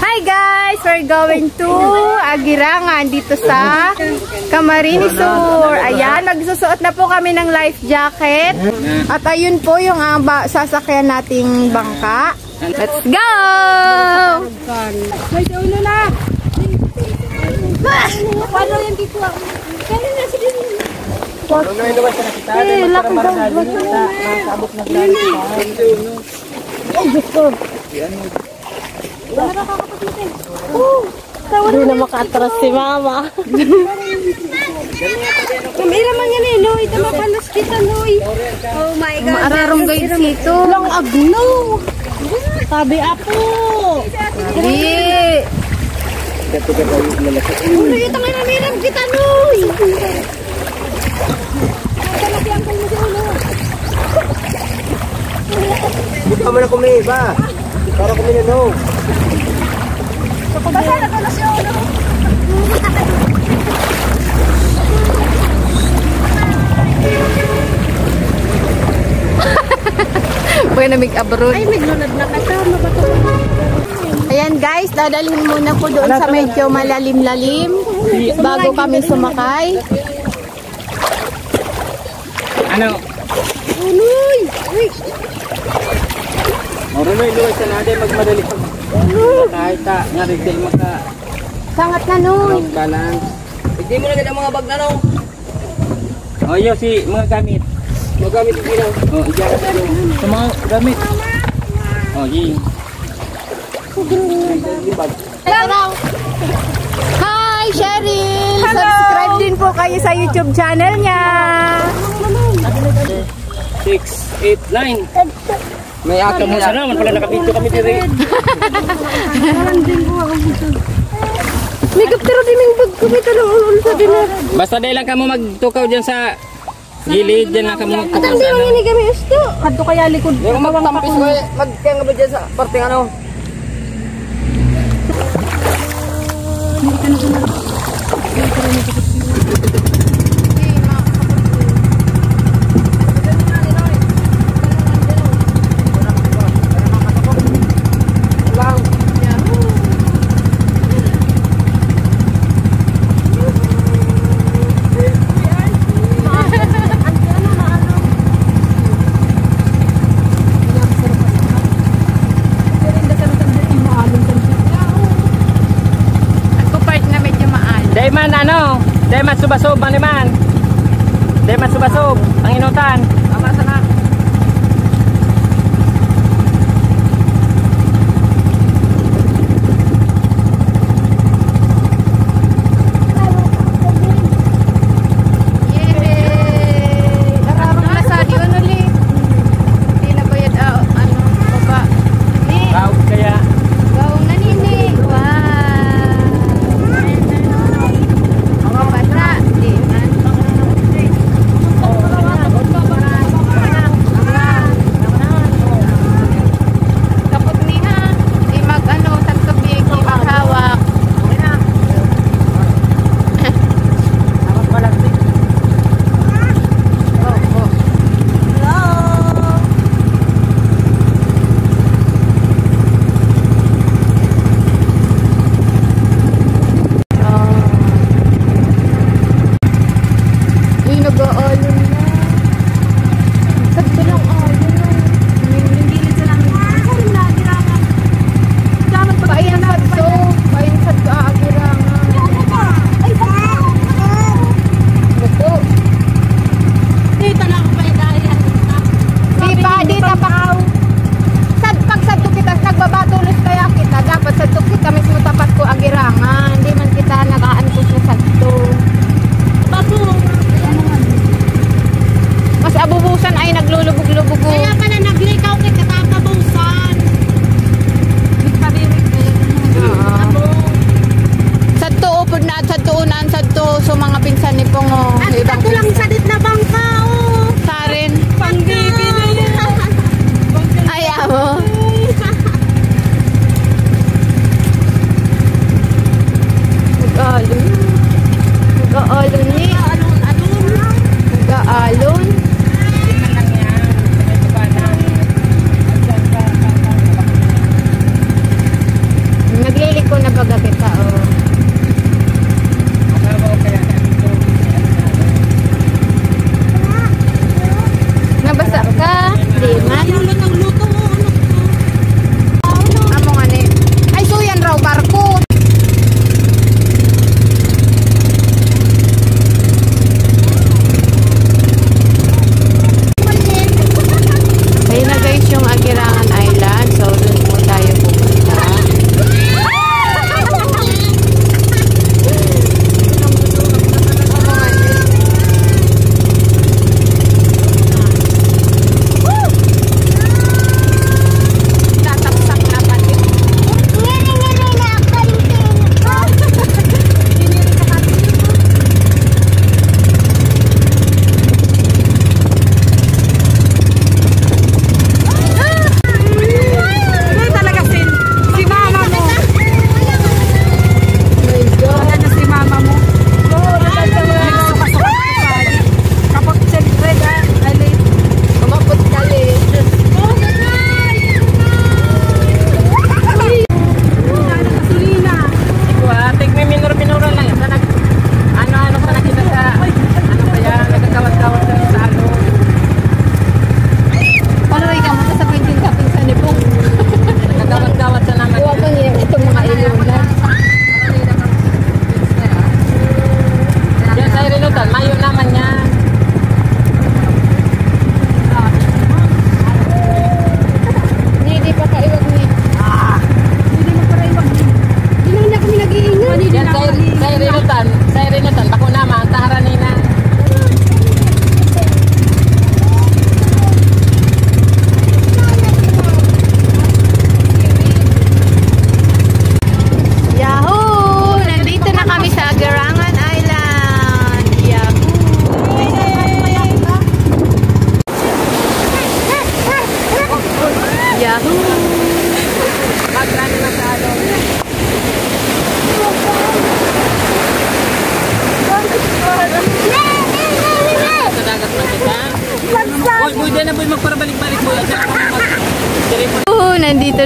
Hi guys! We're going to Agirangan dito sa Camarines Sur. Ayan, magsusuot na po kami ng life jacket. At ayun po yung sasakyan nating bangka. Let's go! May ulo na! Paano yan dito? Kaya na sila nila. Laki daw. Nakasabot na lang. Ay, Diyos ko. Hindi na maka-atras si mama. Kamera man yan eh, Loy. Tamapalas kita, Loy. Oh my God. Maararong guys ito. Lang agno. Sabi apo. Hindi. Ulo yung tangay na meron kita, Loy. Kalagyan ko mo si Ulo. Buka mo na kumiba. Para kumino, no. Basta na ko na si Ulo. Pwede na mag-abroad. Ay, naglunod na kasama ba ito? Ayan guys, dadalhin muna ko doon sa medyo malalim-lalim bago kami sumakay. Ano? Uloy! Uy! Marunoy, Loy, sa natin magmadali pag kahit nga rin sa'yo maka Sangat na nun. balance. Hindi mo na ganda mga bag na no? O yun, si mga gamit. Mga gamit yung ilaw. O, iyan. Sa mga gamit. O, yun. Hello! Hi, Cheryl! Subscribe din po kayo sa YouTube channel niya. 6, 8, 9. May akam mo sana, man pala nakabito kami diri. May kaptero din yung bag ko. May talong ulo sa dinar. Basta dahil lang kamo magtukaw dyan sa gilid, dyan lang kamo At magtukaw ang sa ano. hindi kami gusto. Kadto kaya likod. Hindi ko magtampis ko eh. Magkaya nga ba dyan sa parting ano? Dayman ano? Dayman subasub man man. Dayman subasub ang inutan. Tama sana.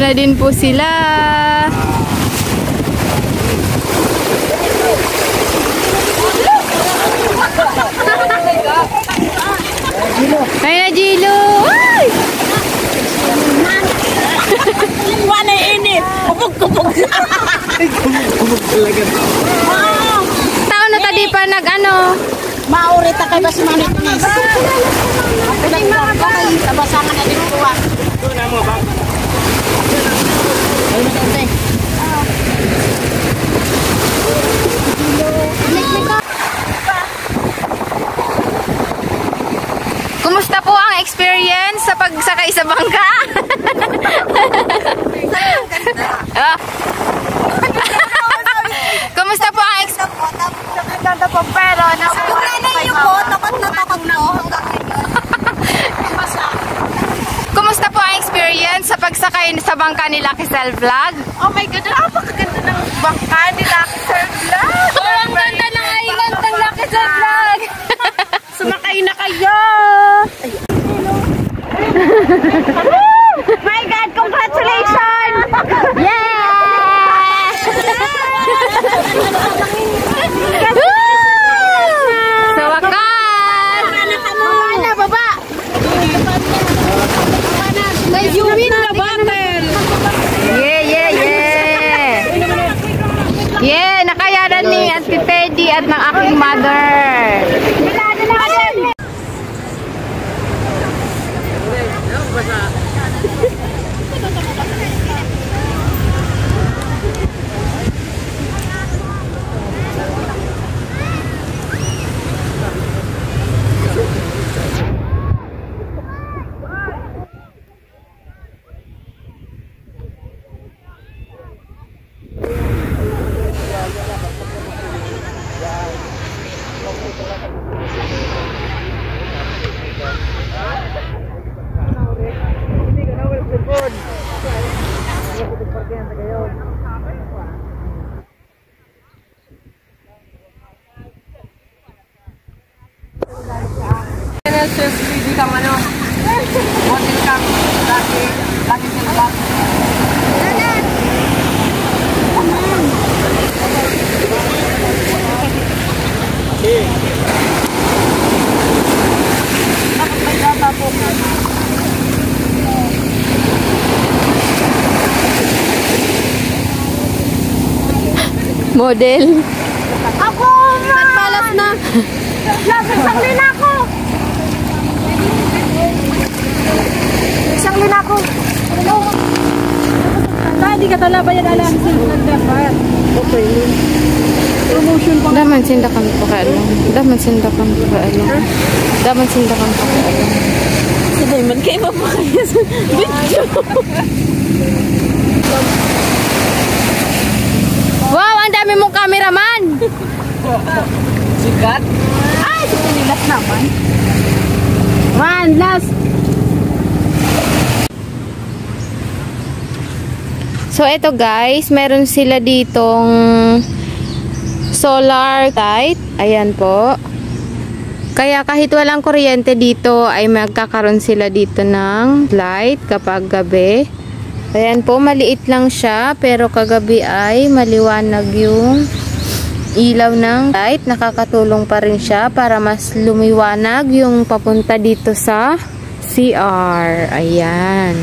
na din po sila. Ay na, Jilo! Ay! Wala inip. Kubog-kubog. Kubog talaga. Tao na tadi pa nag-ano. Maurit na kayo ba si Manit Nis? Ako nagpapag ko kayo. Tabasangan na din kuha. Ito na mga bag. Ayun na kayo. Kumusta po ang experience sa pagsakay sa bangka? Ah. Kumusta po ang Ganda po pero takot na takot po. Kumusta po ang experience sa pagsakay sa bangka ni Lucky Cell Vlog? Oh my God, napakaganda ng bangka ni Lucky Cell Vlog. Ang ganda ng island ng Lucky Cell Vlog! Sumakay na kayo! My God, congratulations! Yeah! Sa wakas! Baba! You win the battle! Yeah, nakayanan ni Auntie Teddy at ng aking mother. Hindi kang ano, hotel kang lagi sa vlog. Bakit may data po mo? Model. Ako! Nagpalas na! Isang lina ako! Isang lina ako! Hello! Hindi ka tala ba yan alam sa dapat? Okay. Promotion pa. Daman sindakan po kailan. Daman sindakan po kailan. Daman sindakan po kailan. Si Diamond kayo mapakaya sa video. Wow, ang dami mong cameraman! Sikat? Ay, si Pinilas naman. One, last. So, eto guys, meron sila ditong solar light. Ayan po. Kaya kahit walang kuryente dito, ay magkakaroon sila dito ng light kapag gabi. Ayan po, maliit lang siya, pero kagabi ay maliwanag yung ilaw ng light. Nakakatulong pa rin siya para mas lumiwanag yung papunta dito sa CR. Ayan.